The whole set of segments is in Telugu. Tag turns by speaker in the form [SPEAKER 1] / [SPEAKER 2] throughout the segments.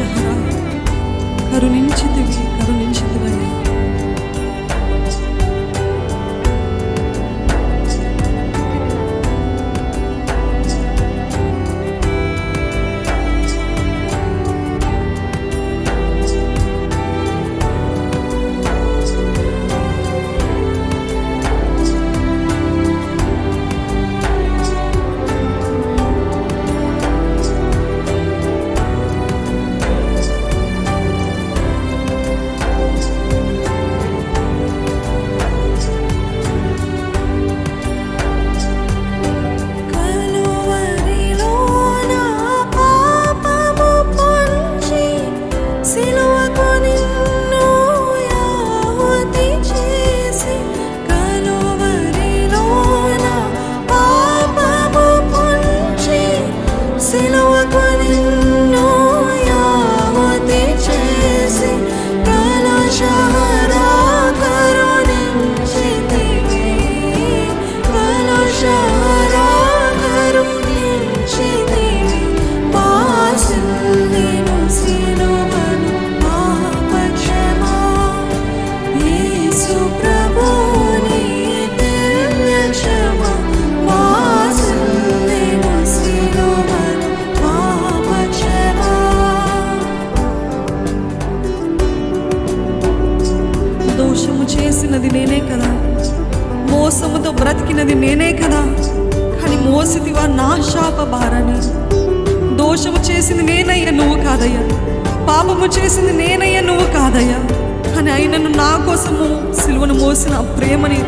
[SPEAKER 1] శహరా కరుణించితివి కరుణించితివయ్యా. దోషము చేసినది నేనే కదా, మోసముతో బ్రతికినది నేనే కదా, కానీ మోసితివా నా శాప భారాన్ని. దోషము చేసింది నేనయ్యా, నువ్వు కాదయ్యా. పాపము చేసింది నేనయ్యా, నువ్వు కాదయ్యా. కానీ అయినను నా కోసము సిలువను మోసిన ప్రేమని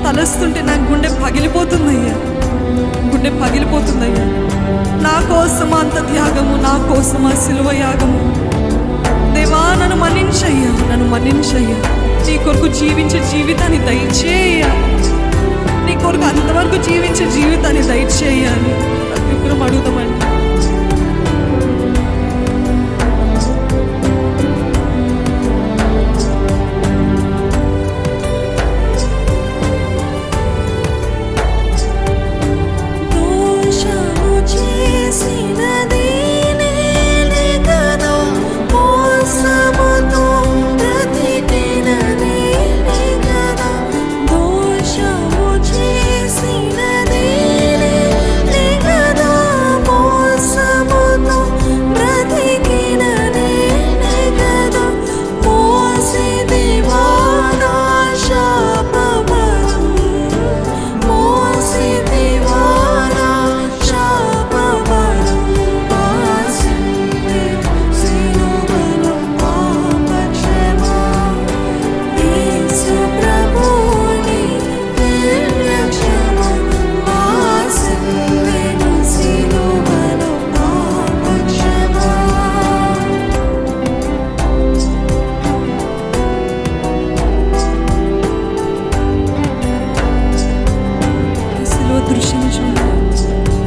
[SPEAKER 1] తలస్తుంటే నా గుండె పగిలిపోతుందయ్యా, గుండె పగిలిపోతుందయ్యా. నా కోసం అంత త్యాగము, నా కోసం ఆ సిలువ యాగము. దేవా నన్ను మన్నించయ్యా, నన్ను మన్నించయ్యా. నీ కొరకు జీవించే జీవితాన్ని దయచేయ, నీ కొరకు అంతవరకు జీవించే జీవితాన్ని దయచేయాలి. ప్రతి ఒక్కరం అడుగుతామండి.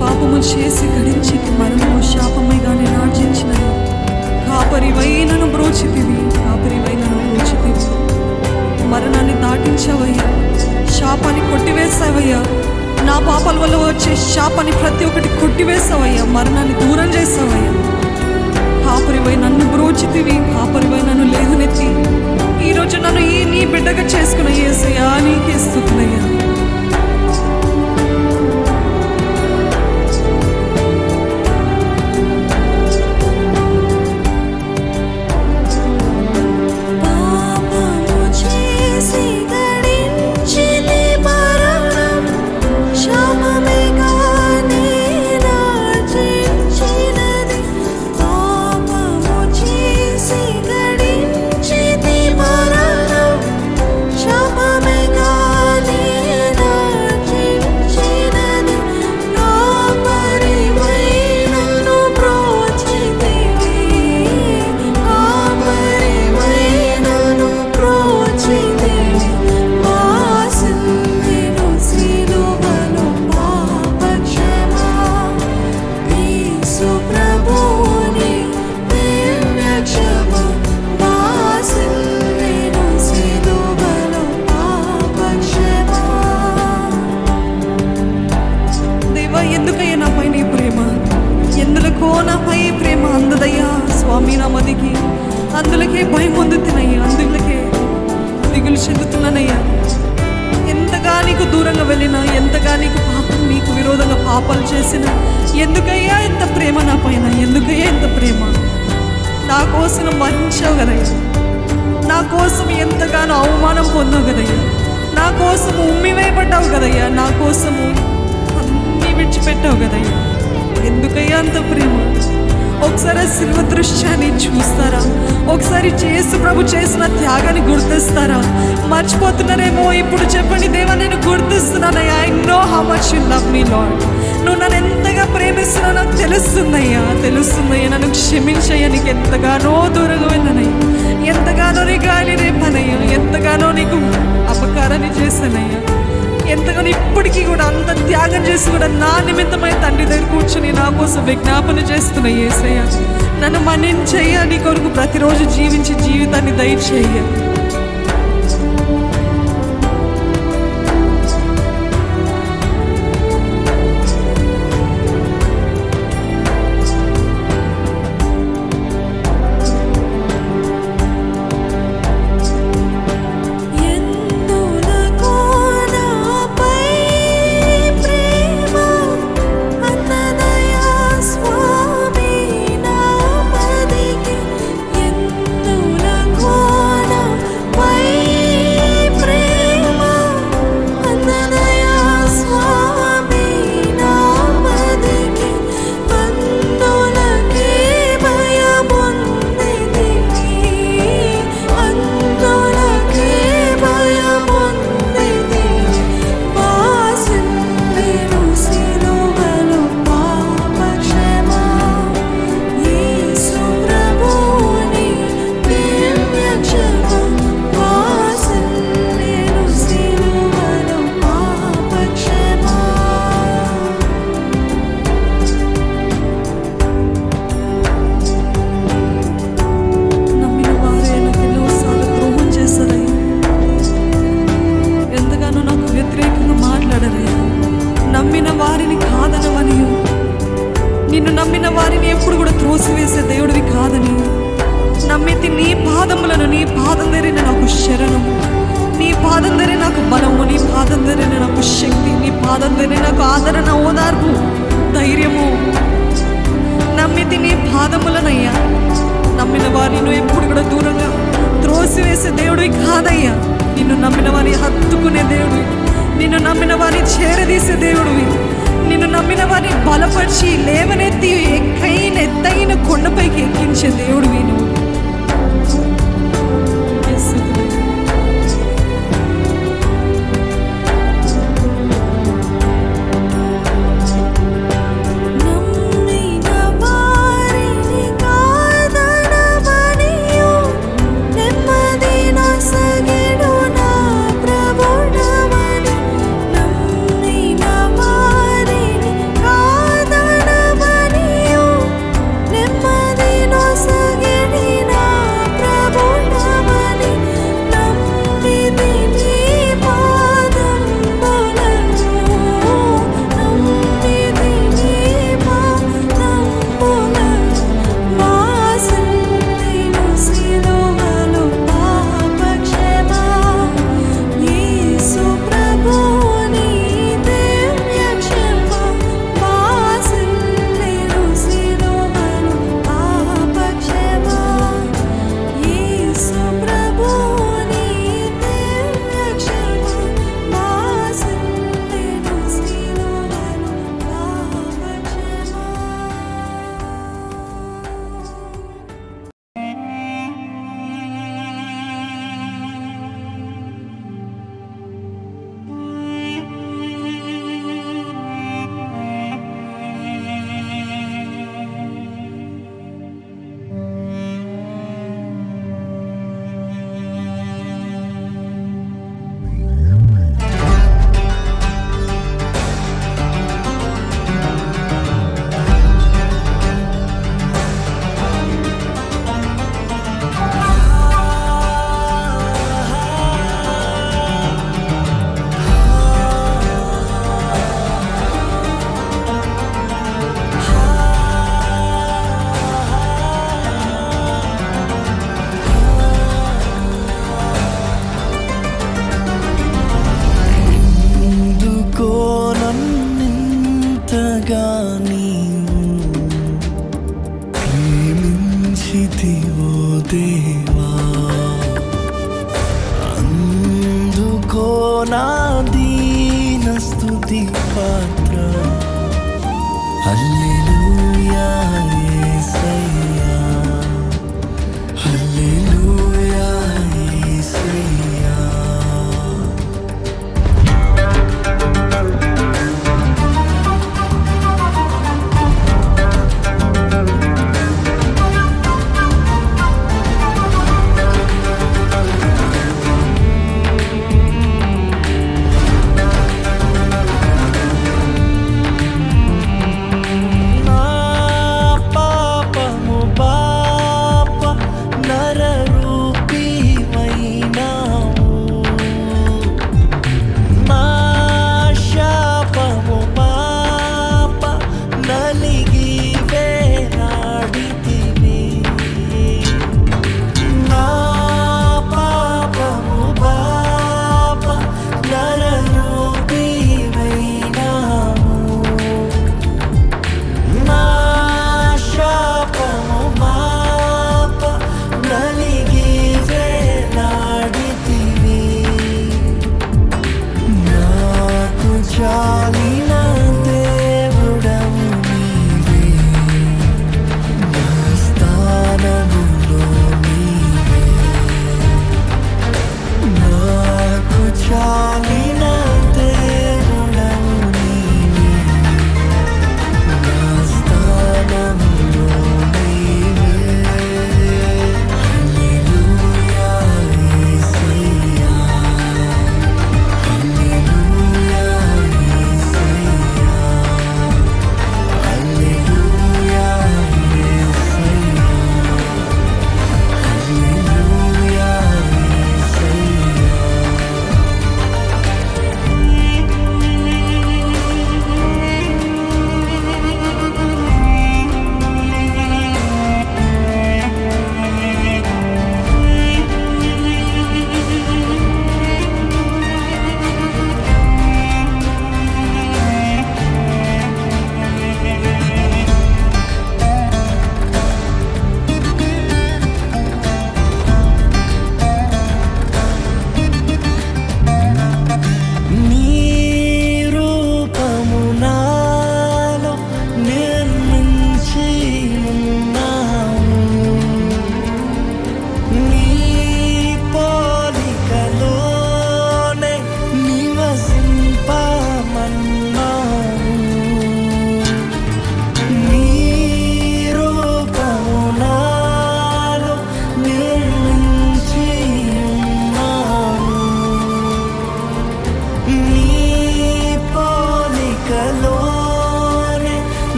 [SPEAKER 1] పాపము చేసి గడించి మరణము శాపమైగానే నార్జించినది. కాపరివై నన్ను బ్రోచితివి, కాపరివై నన్ను బ్రోచితివి. మరణాన్ని దాటించావయ్యా, శాపాన్ని కొట్టివేసావయ్యా. నా పాపాల వల్ల వచ్చే శాపాన్ని ప్రతి ఒక్కటి కొట్టివేసావయ్యా, మరణాన్ని దూరం చేసావయ్యా. కాపరివై నన్ను బ్రోచితివి, కాపరివై నన్ను లేవనెత్తి ఈరోజు నన్ను నీ బిడ్డగా చేసుకున్న యేసయ్యా, నీకే స్తుతులయ్యా.
[SPEAKER 2] Mama
[SPEAKER 1] సమాధికి. అందులకే భయం పొందుతున్నాయ్యా, అందులకే దిగులు చెందుతున్నానయ్యా. ఎంతగా నీకు దూరంగా వెళ్ళినా, ఎంతగా నీకు విరోధంగా పాపాలు చేసినా, ఎందుకయ్యా ఇంత ప్రేమ నా పైన? ఎందుకయ్యా ఇంత ప్రేమ? నా కోసం మరించావు కదయ్యా, నా కోసం ఎంతగానో అవమానం పొందావు కదయ్యా, నా కోసము ఉమ్మివేయబడ్డావు కదయ్యా, నా కోసము అన్నీ విడిచిపెట్టావు కదయ్యా. ఎందుకయ్యా అంత ప్రేమ? ఒకసారి సిలువ దృశ్యాన్ని చూస్తారా? ఒకసారి యేసు ప్రభు చేసిన త్యాగాన్ని గుర్తిస్తారా? మర్చిపోతున్నారేమో. ఇప్పుడు చెప్పండి, దేవా నేను గుర్తిస్తున్నానయ్యా. I know how much you love me lord. నువ్వు నన్ను ఎంతగా ప్రేమిస్తున్నా నాకు తెలుస్తుందయ్యా, తెలుస్తుందయ్యా. నన్ను క్షమించయ్యా. నీకు ఎంతగానో దూరంగా వెళ్ళనయ్యా, ఎంతగానో నీ గాలి రేపనయ్యా, ఎంతగానో నీకు అపకారాన్ని చేశానయ్యా, ఎంతగానో ఇప్పటికీ కూడా అంత త్యాగం చేసి కూడా నా నిమిత్తమై తండ్రి దగ్గర కూర్చొని నా కోసం విజ్ఞాపన చేస్తున్నా. యేసయ్యా నన్ను మన్నించయ్యా. నీ కొరకు ప్రతిరోజు జీవించి జీవితాన్ని దయచేయ్యా. నిన్ను నమ్మిన వారిని ఎప్పుడు కూడా త్రోసివేసే దేవుడివి కాదని, నమ్మితి నీ పాదములను, నీ పాదం దగ్గర నాకు శరణము, నీ పాదం దగ్గర నాకు బలము, నీ పాదం దగ్గర నాకు శక్తి, నీ పాదం దగ్గర నాకు ఆదరణ, ఓదార్పు, ధైర్యము. నమ్మితి నీ పాదములనయ్యా. నమ్మిన వారిని ఎప్పుడు కూడా దూరంగా త్రోసివేసే దేవుడివి కాదయ్యా. నిన్ను నమ్మిన వారిని హత్తుకునే దేవుడివి, నిన్ను నమ్మిన వారిని చేరదీసే దేవుడివి, నిన్ను నమ్మిన వారిని బలపరిచి లేవనెత్తి ఎత్తైన కొండపైకి ఎక్కించే దేవుడివి నువ్వు.
[SPEAKER 2] నెమ్మది నొసగిడి నా దీన స్తుతి పాత్ర హల్లెలూయా యేసయ్యా హల్లెలూయా యేసయ్యా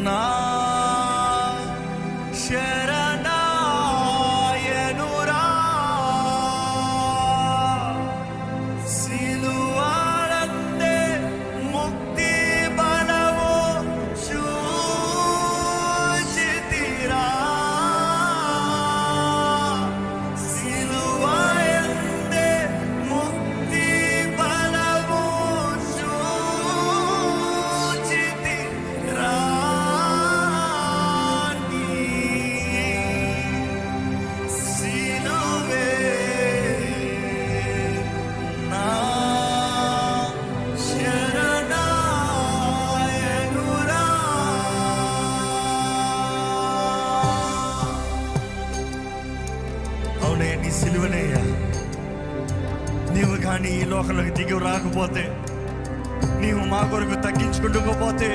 [SPEAKER 2] నా శరణాయనురా సిలువాడంతే ముక్తి బలము చూచితిరా సిలువాయందే ముక్తి బలము చూచితిరా సిలువే నా శరణాయనురా. అవునే నీ సిలువనేయ్యా. నీవు కానీ ఈ లోకంలోకి దిగి రాకపోతే, నీవు మా కొరకు తగ్గించుకుంటుకోపోతే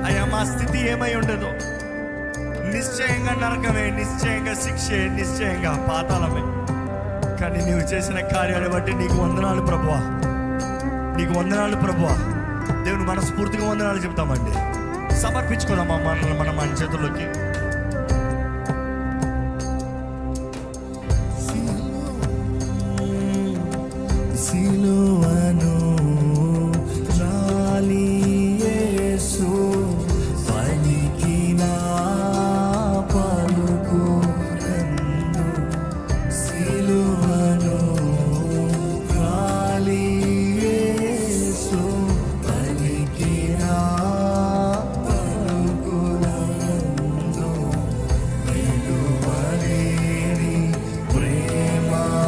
[SPEAKER 2] అయ్యా మా స్థితి ఏమై ఉండదు. నిశ్చయంగా నరకమే, నిశ్చయంగా శిక్షే, నిశ్చయంగా పాతాళమే. కానీ నీవు చేసిన కార్యాన్ని బట్టి నీకు వందనాలు ప్రభువా, నీకు వందనాలు ప్రభువా. దేవుని మనస్ఫూర్తిగా వందనాలు చెప్తామండి. సమర్పించుకుందామా మనల్ని మనం మన చేతుల్లోకి. సిలువను రాలి యేసు పలికిన పలుకు నందు. సిలువను రాలి యేసు పలికిన పలుకు నందు. విలువలేని ప్రేమామృతము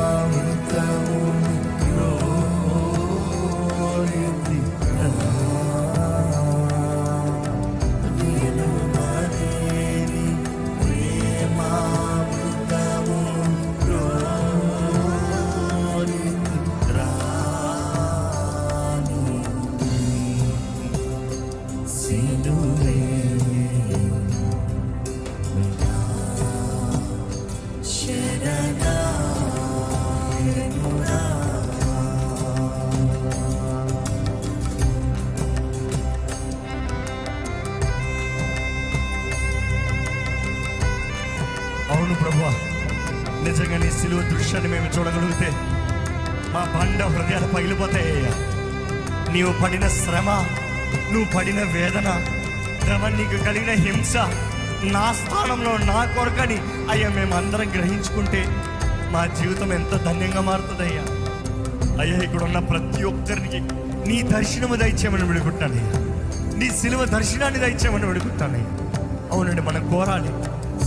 [SPEAKER 2] అవును ప్రభువా, నిజంగా నీ సిలువ దృశ్యాన్ని మేము చూడగలిగితే మా బండ హృదయాలు పగిలిపోతాయ్యా. నీవు పడిన శ్రమ, నువ్వు పడిన వేదన, నీకు కలిగిన హింస నా స్థానంలో నా కొరకని అయ్యా మేమందరం గ్రహించుకుంటే మా జీవితం ఎంత ధన్యంగా మారుతుందయ్యా. అయ్యా ఇక్కడ ఉన్న ప్రతి ఒక్కరికి నీ దర్శనము దయచేయమని విడుకుంటానయ్యా, నీ సిలువ దర్శనాన్ని దయచేయమని విడుకుంటానయ్యా. అవునండి, మనం కోరాలి.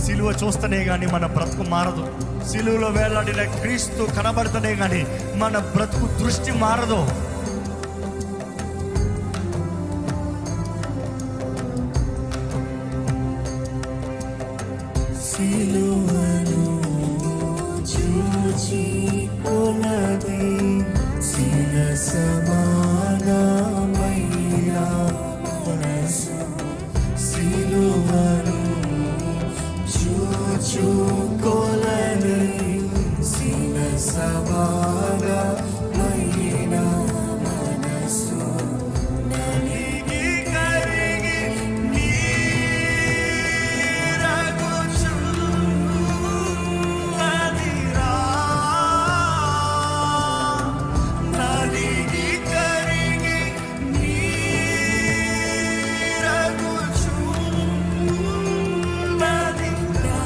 [SPEAKER 2] సిలువ చూస్తేనే కానీ మన బ్రతుకు మారదు. సిలువలో వేలాడిన క్రీస్తు కనబడితేనే కానీ మన బ్రతుకు దృష్టి మారదు. సిలువను చూచి కొలది సమానమైన మనసు. సిలువను చూచు కొలది సమానమైన మనసు. నలిగి కరిగి నీరగుచున్నదిరా. నలిగి కరిగి నీరగుచున్నదిరా.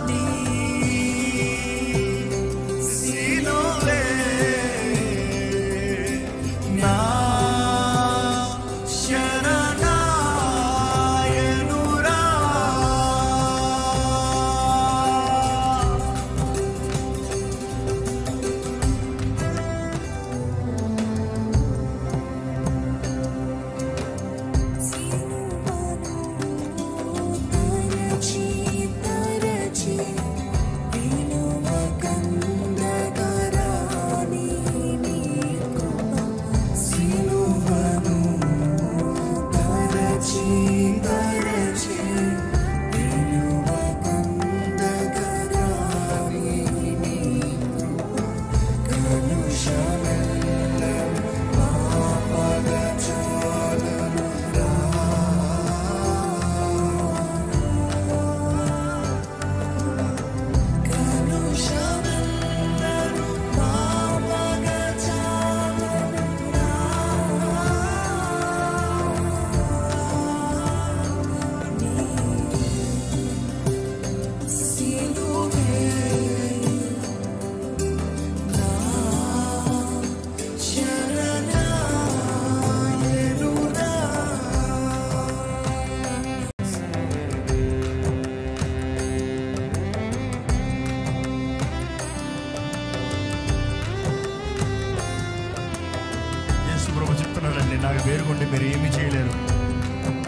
[SPEAKER 2] నీ సిలువే నా శరణాయనురా. కలుషమెల్ల పాపగ చాలునురా.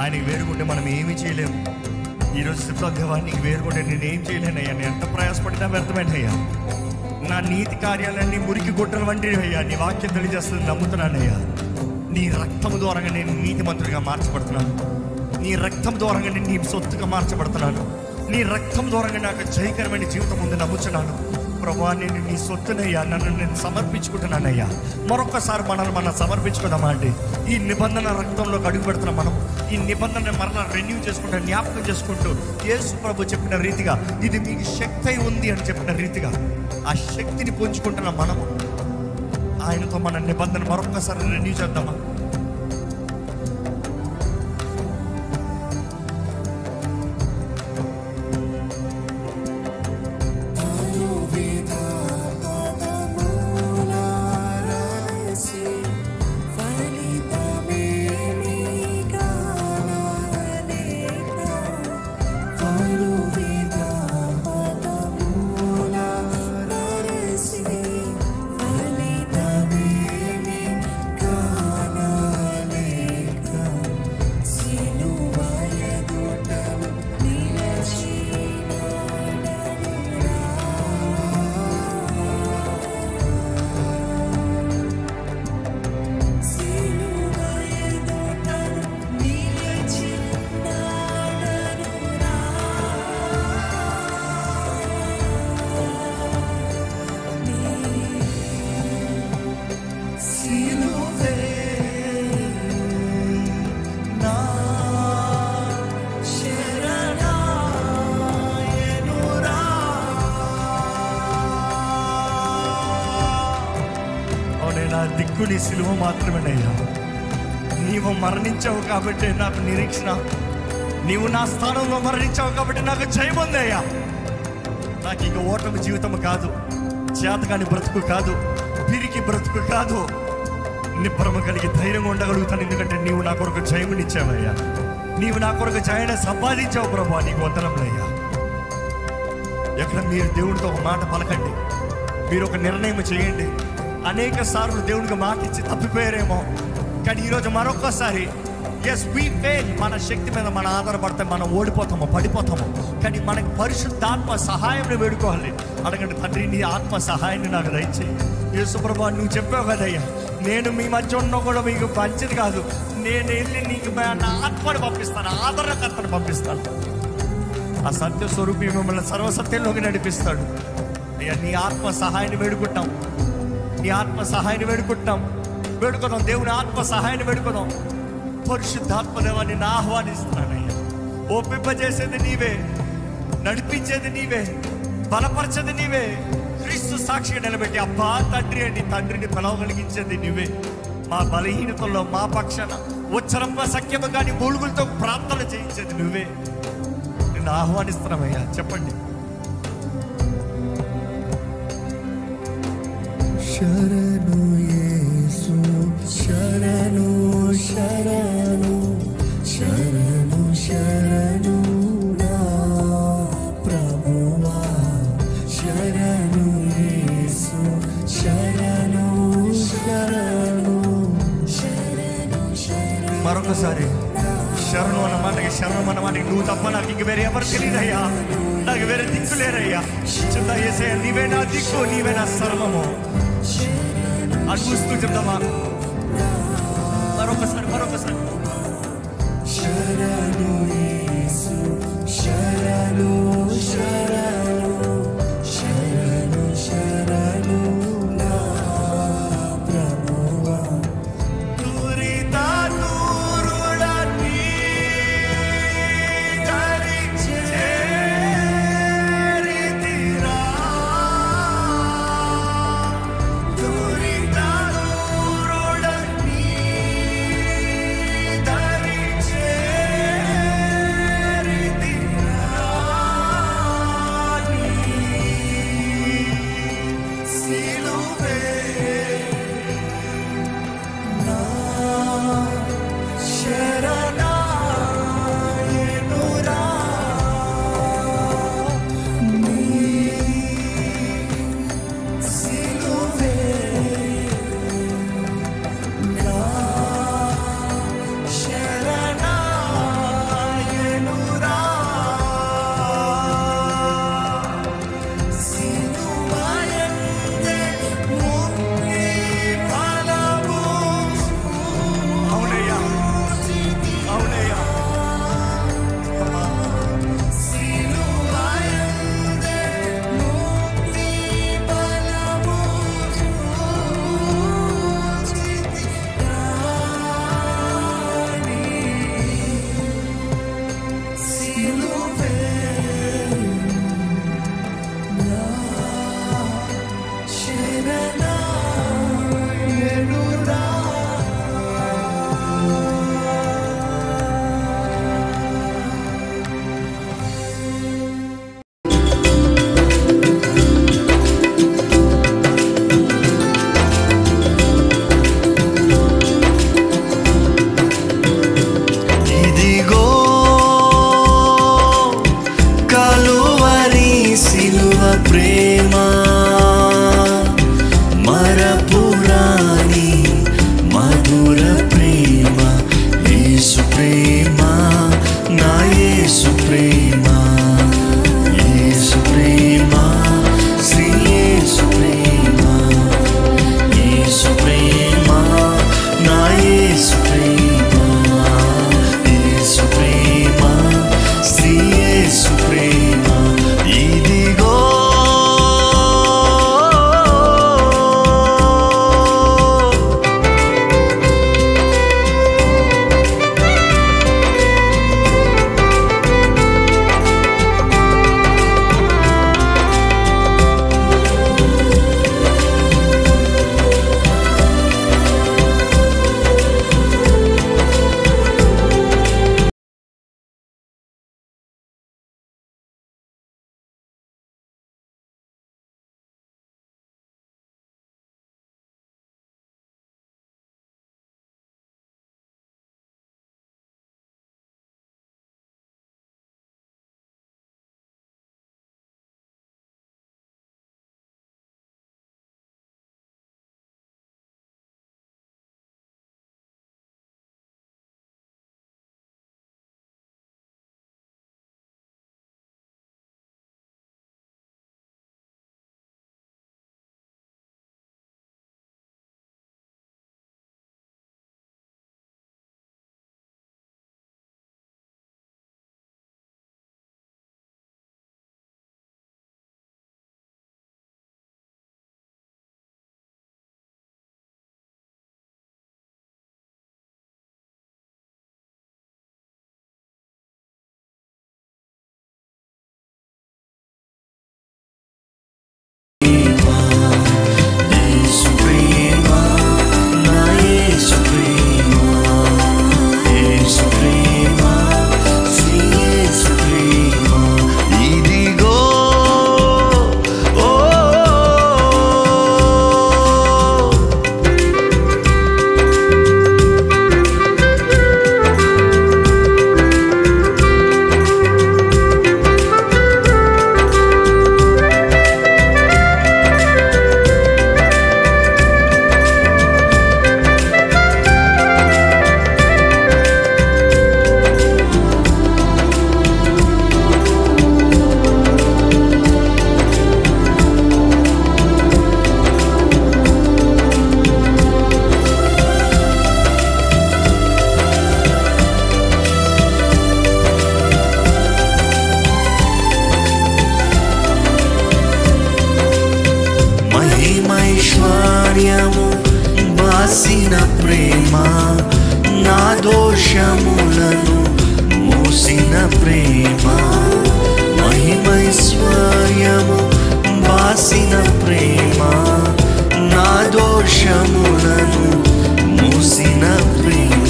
[SPEAKER 2] ఆయనకి వేరుకుంటే మనం ఏమీ చేయలేము. ఈరోజు చెప్తాను, దేవా నీకు వేరుకుంటే నేనేం చేయలేనయ్యా, నేను ఎంత ప్రయాసపడినా వ్యర్థమైనయ్యా, నా నీతి కార్యాలన్నీ మురికి గుట్టలు వంటివి అయ్యా. నీ వాక్యం తెలియజేస్తుంది, నమ్ముతున్నానయ్యా. నీ రక్తం ద్వారంగా నేను నీతిమంతుడిగా మార్చబడుతున్నాను. నీ రక్తం ద్వారంగా నేను నీ సొత్తుగా మార్చబడుతున్నాను. నీ రక్తం ద్వారంగా నాకు జయకరమైన జీవితం ఉంది, నమ్ముచున్నాను. ప్రభువా, నేను నీ సొత్తునయ్యా, నన్ను నేను సమర్పించుకుంటున్నానయ్యా. మరొకసారి మనం సమర్పించుకుందామా అండి? ఈ నిబంధన రక్తంలో అడుగు పెడుతున్నాం మనం. ఈ నిబంధన మరలా రెన్యూ చేసుకుంటూ, జ్ఞాపకం చేసుకుంటూ, యేసు ప్రభు చెప్పిన రీతిగా ఇది మీకు శక్తి ఉంది అని చెప్పిన రీతిగా ఆ శక్తిని పుంజుకుంటున్నాం మనము. ఆయనతో మన నిబంధన మరొకసారి రెన్యూ చేద్దామా? దిక్కు నీ సిలువ మాత్రమేనయ్యా. నీవు మరణించావు కాబట్టి నాకు నిరీక్షణ, నీవు నా స్థానంలో మరణించావు కాబట్టి నాకు జయం ఉందయ్యా. నాకు ఇక ఓటమి జీవితం కాదు, చేతకాని బ్రతుకు కాదు, పిరికి బ్రతుకు కాదు. నిబ్బరమ కలిగి ధైర్యంగా ఉండగలుగుతాను, ఎందుకంటే నీవు నా కొరకు జయమునిచ్చావయ్యా. నీవు నా కొరకు జయాన్ని సంపాదించావు ప్రభువా, నీకు వందనములయ్యా. ఎక్కడ మీరు దేవుడితో ఒక మాట పలకండి, మీరు ఒక నిర్ణయం చేయండి. అనేక సార్లు దేవుడికి మాట ఇచ్చి తప్పిపోయారేమో, కానీ ఈరోజు మరొకసారి ఎస్ వీ ఫెయిల్. మన శక్తి మీద మనం ఆధారపడితే మనం ఓడిపోతాము, పడిపోతాము. కానీ మనకి పరిశుద్ధాత్మ సహాయం వేడుకోవాలి. అడగండి, తండ్రి నీ ఆత్మ సహాయాన్ని నాకు దయచేయి. యేసు ప్రభువా, నువ్వు చెప్పావు కదయ్యా, నేను మీ మధ్య ఉన్నా కూడా మీకు మంచిది కాదు, నేను వెళ్ళి నీకు నా ఆత్మను పంపిస్తాను, ఆదరణకర్తను పంపిస్తాను. ఆ సత్య స్వరూపి మిమ్మల్ని సర్వసత్యంలోకి నడిపిస్తాడు. అయ్యా, నీ ఆత్మ సహాయాన్ని వేడుకుంటాం, నీ ఆత్మ సహాయాన్ని వేడుకుంటున్నాం. వేడుకుందాం, దేవుని ఆత్మ సహాయాన్ని వేడుకుందాం. పరిశుద్ధాత్మ దేవాన్ని నా ఆహ్వానిస్తున్నానయ్యా. ఒప్పింపజేసేది నీవే, నడిపించేది నీవే, బలపరచేది నీవే. క్రీస్తు సాక్షిగా నిలబెట్టి అబ్బా తండ్రి అని తండ్రిని పిలవగలిగించేది నీవే. మా బలహీనతల్లో మా పక్షాన ఉచ్చరప్ప సఖ్యము కానీ మూలుగులతో ప్రార్థన చేయించేది నువ్వే. నిన్ను ఆహ్వానిస్తున్నామయ్యా. చెప్పండి.
[SPEAKER 3] శరణు యేసు, శరణు శరణు శరణు శరణు నా ప్రభువా. శరణు యేసు, శరణు శరణు శరణు శరణు.
[SPEAKER 2] మరొకసారి శరణు అన్న మాటకి, శరణం అన్న మాటకి నువ్వు తప్ప నాకు ఇంక వేరే ఎవరు తెలియదయ్యా, నాకు వేరే దిక్కు లేరయ్యా. చెప్తా యేసయ్యా, నీవే నా దిక్కు, నీవే నా సర్వము అని చూస్తూ చెప్తామా? మరొకసారి
[SPEAKER 3] శరణు యేసు, శరణు శరణు శరణు శరణు నా ప్రభువా. మహిమైశ్వర్యము బాసిన ప్రేమ నా దోషములను మోసిన ప్రేమ మహిమైశ్వర్యము బాసిన ప్రేమ నా దోషములను మోసిన ప్రేమ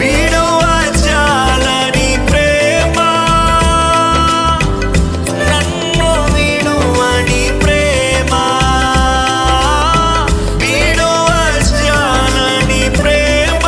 [SPEAKER 3] విడువజాలని ప్రేమ నన్ను విడువని ప్రేమ విడువజాలని ప్రేమ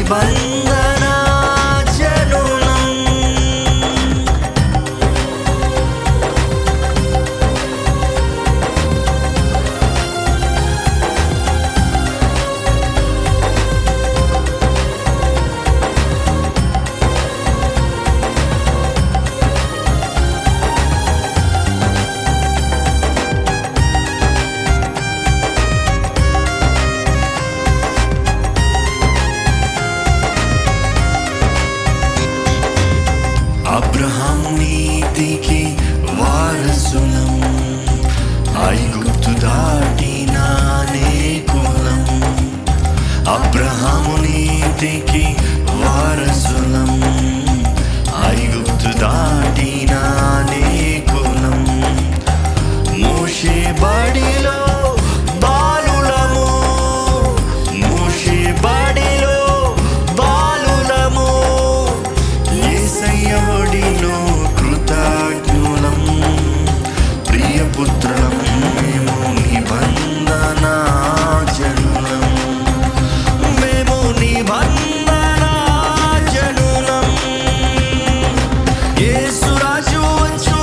[SPEAKER 3] నిబంధన జనులం. అబ్రహాము నీతికి వారసులం, ఐగుప్తు దాటిన అనేకులం. అబ్రహాము నీతికి వారసులం, ఐగుప్తు దాటిన అనేకులం. మోషే బడిలో బాలులము, మోషే బడిలో బాలులము, యేసయ్య ఒడిలో కృతజ్ఞులం. ప్రియపుత్రులం మేము నిబంధన జనులం, మేము నిబంధన జనులం. యేసు రాజు వచ్చు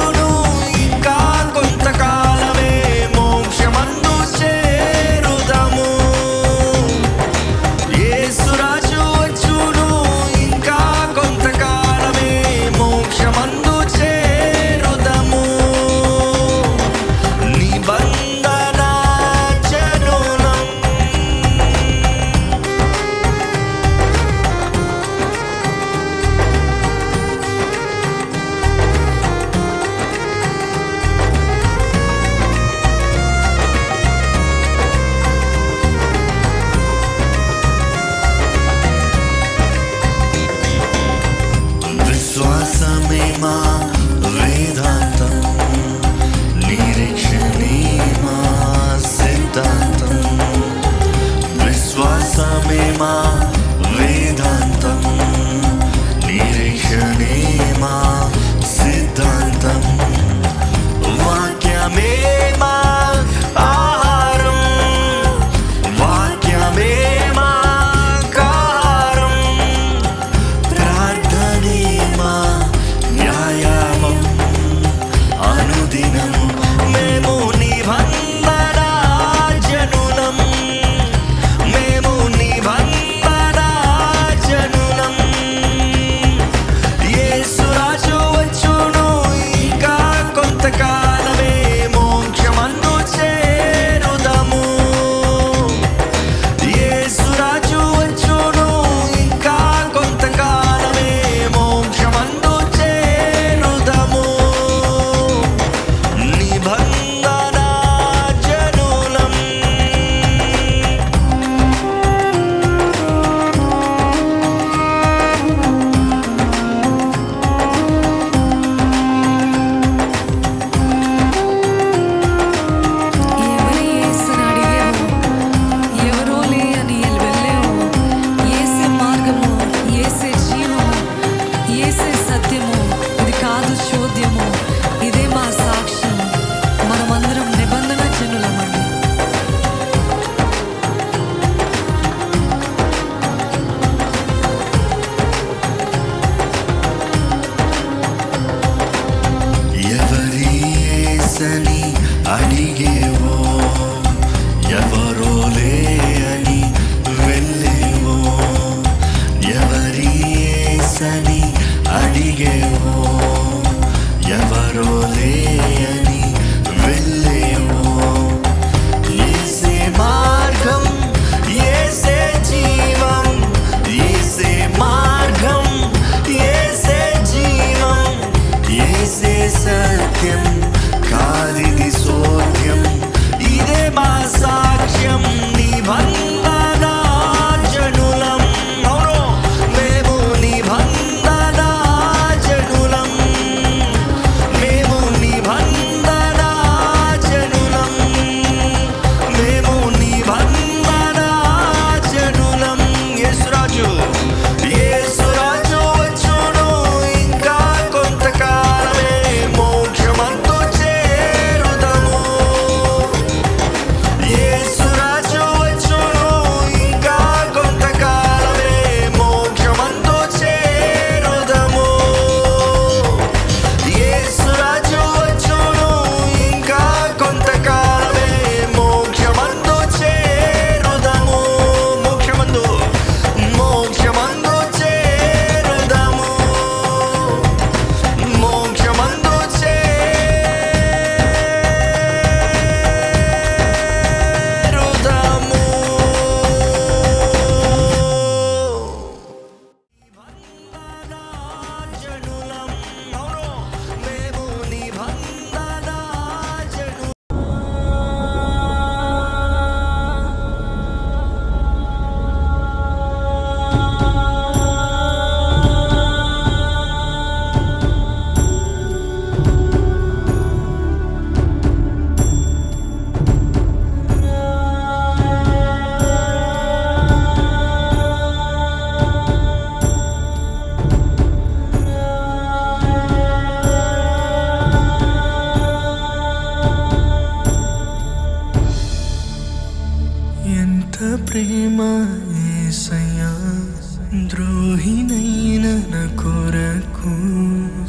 [SPEAKER 3] ద్రోహినైన నా కొరకు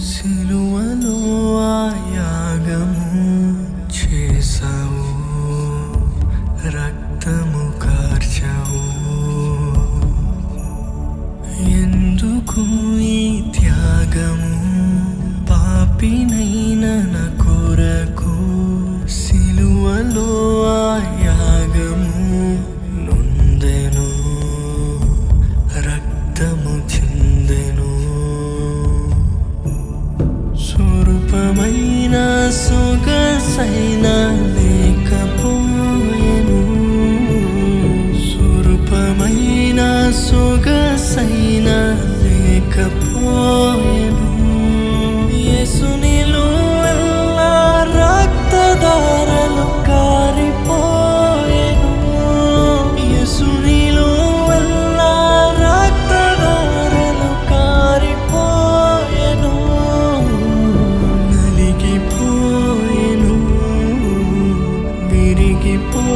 [SPEAKER 3] సిలువలో ఆ యాగము చేసావు, రక్తము కార్చావు. ఎందుకు ఈ త్యాగము? పాపినైన నా కొరకు సిలువలో ఆ యాగము నొందెను, రక్తము చిందెను. స్వరూపమైన సొగసైన లేకపోయెను, స్వరూపమైన సొగసైన లేకపోయెను. యేసునిలో ఎల్లా రక్తధారలు కారిపోయెను, యేసునిలో ఎల్లా రక్తధారలు కారిపోయెను. నలిగిపోయెను, విరిగిపోయెను.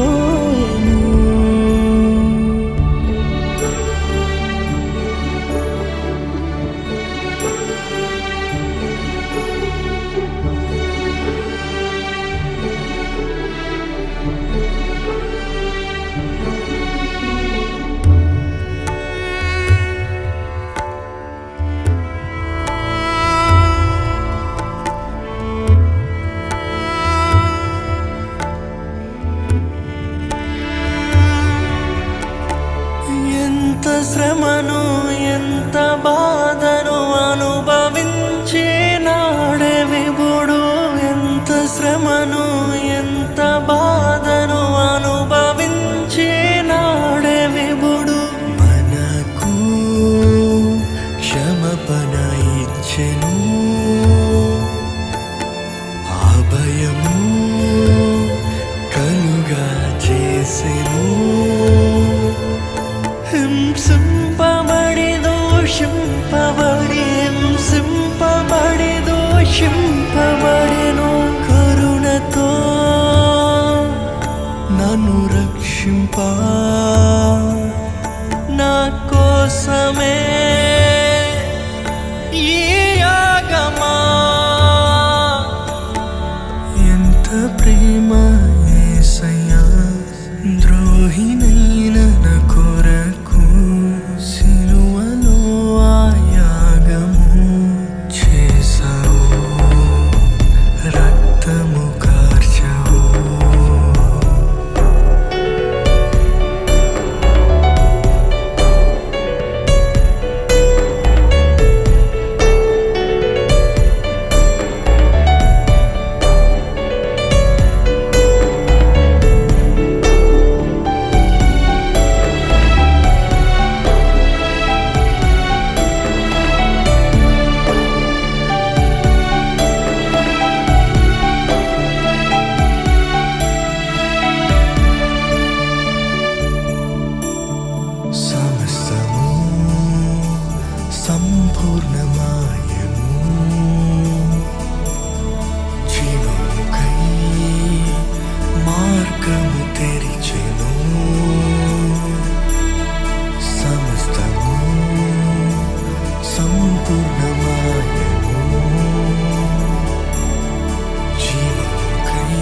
[SPEAKER 3] ఎంత శ్రమను ఎంత బాధను అనుభవించి నాడే విభుడు, ఎంత శ్రమను ఎంత బాధను అనుభవించి నాడే విభుడు. మనకు క్షమాపణ ఇచ్చెను, అభయము కలుగా చేసెను. హింసింపబడి దోషింపబడి హింసింపబడి దోషింపబడెను. కరుణతో నన్ను రక్షింప నా కోసమే ఈ యాగమా. ఎంత ప్రేమ యేసయ్యా, ద్రోహినైన నా కొరకు సిలువలో ఆ యాగము చేసావు, రక్తము కార్చావు. సమస్తము సంపూర్ణమాయను, జీవముకై మార్గము తెరిచెను. సమస్తము సంపూర్ణమాయను, జీవముకై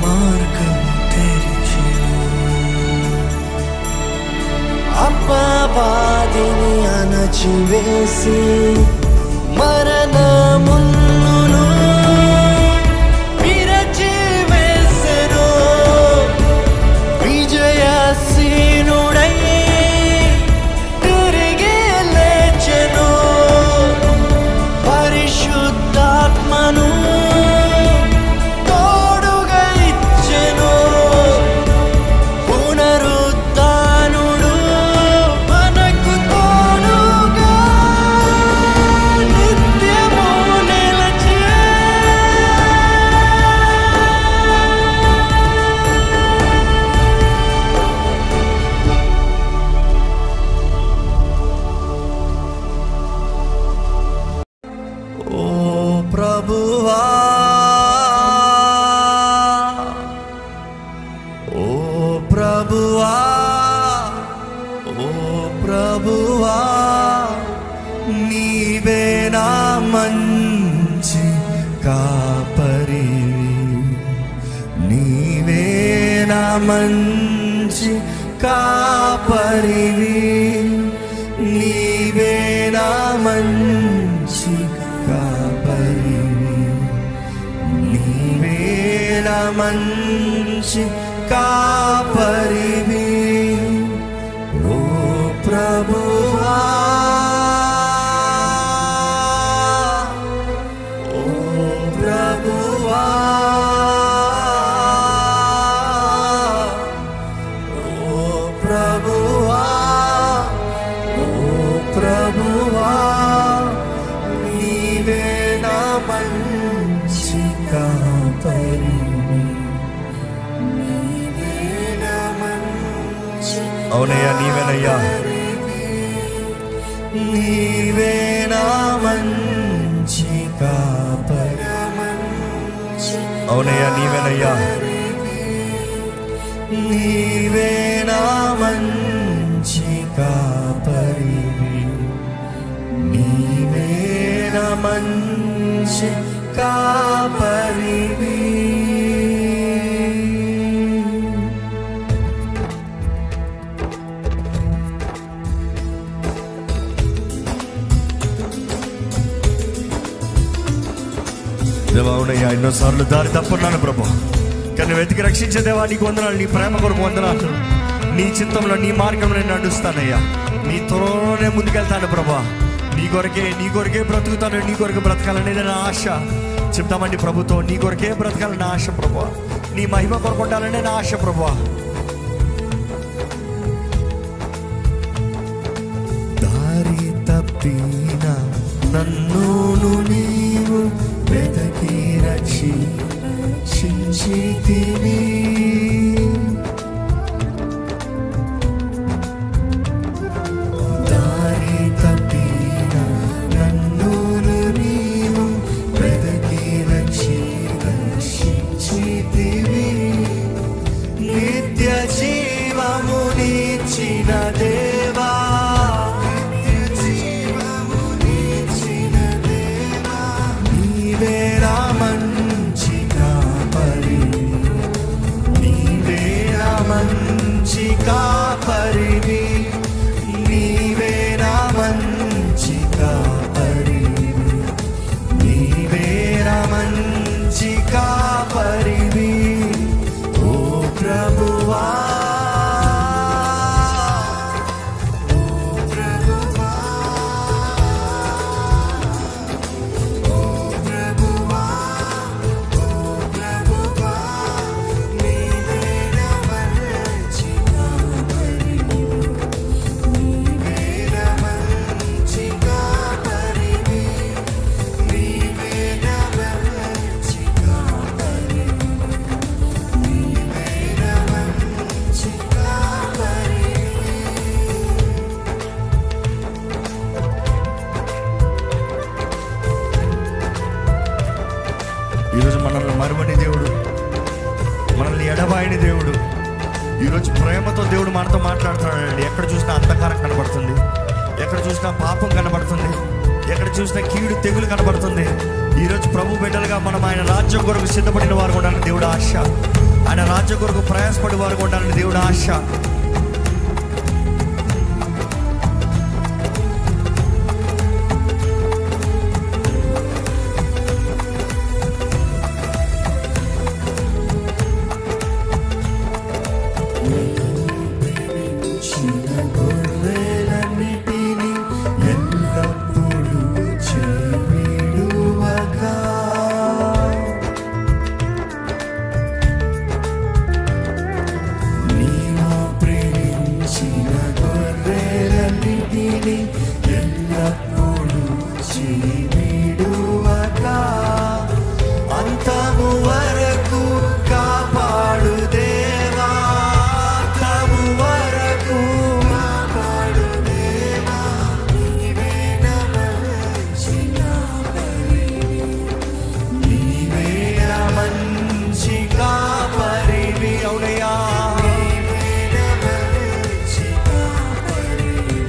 [SPEAKER 3] మార్గము తెరిచెను. అపవాదిని అణచివేసి మరణమును విరచివేసెను. విజయశీనుడై తిరిగి లేచెను. పరిశుద్ధాత్మను తోడుగా ఇచ్చెను. పునరుద్ధానుడు మనకు తోడుగా నిత్యము ప్రభువా నీవే నా మంచి కాపరివి, నీవే నా మంచి కాపరివి, నీవే నా మంచి కాపరివి, నీవే నా మంచి కాపరివి. ఓ ప్రభువా
[SPEAKER 2] అవునయ్యా, నీవేనయ్యా,
[SPEAKER 3] నీవే నా మంచి కాపరి.
[SPEAKER 2] అవునయ్యా, నీవేనయ్యా,
[SPEAKER 3] నీవే నా మంచి కాపరివి, నీవే నా మంచి కాపరివి.
[SPEAKER 2] దేవా, అవునయ్యా, ఎన్నోసార్లు దారి తప్పున్నాను ప్రభా, కానీ వెతికి రక్షించే దేవా నీకు వందనాలు, నీ ప్రేమ కొరకు వందనాలు. నీ చిత్తంలో నీ మార్గంలో నేను నడుస్తానయ్యా, నీ త్వరలోనే ముందుకెళ్తాను ప్రభా. నీ కొరకే బ్రతుకుతాను, నీ కొరకు బ్రతకాలనేది నా ఆశ. చెప్తామండి ప్రభుతో, నీ కొరకే బ్రతకాలని ఆశ ప్రభా, నీ మహిమ కొరకు ఉండాలనే నా ఆశ ప్రభా.
[SPEAKER 3] దారి తప్పిన నన్ను నీవు వెతకి రక్షించితివి, దారి తప్పిన నన్ను నీవు వెతకి రక్షించితివి, నిత్య జీవమునిచ్చిన దేవా, నీవే నా మంచి కాపరివి, నీవే నా మంచి కాపరివి, నీవే నా మంచి కాపరివి, నీవే నా మంచి కాపరివి. ఓ ప్రభువా
[SPEAKER 2] ఈరోజు మనల్ని మరువని దేవుడు, మనల్ని ఎడబాయని దేవుడు, ఈరోజు ప్రేమతో దేవుడు మనతో మాట్లాడుతున్నాడండి. ఎక్కడ చూసినా అంధకారం కనబడుతుంది, ఎక్కడ చూసినా పాపం కనబడుతుంది, ఎక్కడ చూసినా కీడు తెగులు కనబడుతుంది. ఈరోజు ప్రభు బిడ్డలుగా మనం ఆయన రాజ్యం కొరకు సిద్ధపడిన వారు ఉండాలని దేవుడు ఆశ, ఆయన రాజ్యం కొరకు ప్రయాసపడి వారు ఉండాలని దేవుడు ఆశ.
[SPEAKER 3] అంతము వరకు కాపాడు దేవా, అంతము వరకు కాపాడు దేవా, నీవే నా మంచి కాపరివి, నీవే నా మంచి కాపరివి. అవునయ్యా, నీవే నా మంచి కాపరివి,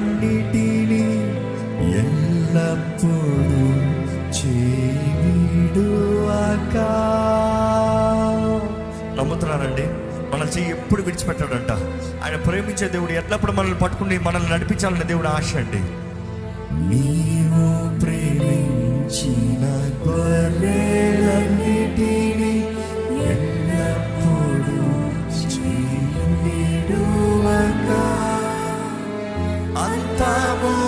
[SPEAKER 3] గొర్రెలన్నిటినీ ఎల్లప్పుడూ చేయుడుగాక.
[SPEAKER 2] నమ్ముతున్నానండి? మన చెయ్యి ఎప్పుడు విడిచిపెట్టాడంట. ఆయన ప్రేమించే దేవుడు ఎల్లప్పుడు మనల్ని పట్టుకుని మనల్ని నడిపించాలనే దేవుడు ఆశ అండి.
[SPEAKER 3] నీవు ప్రేమించిన గొర్రెలన్నిటినీ ఎల్లప్పుడూ చేయుడుగాక. అంతము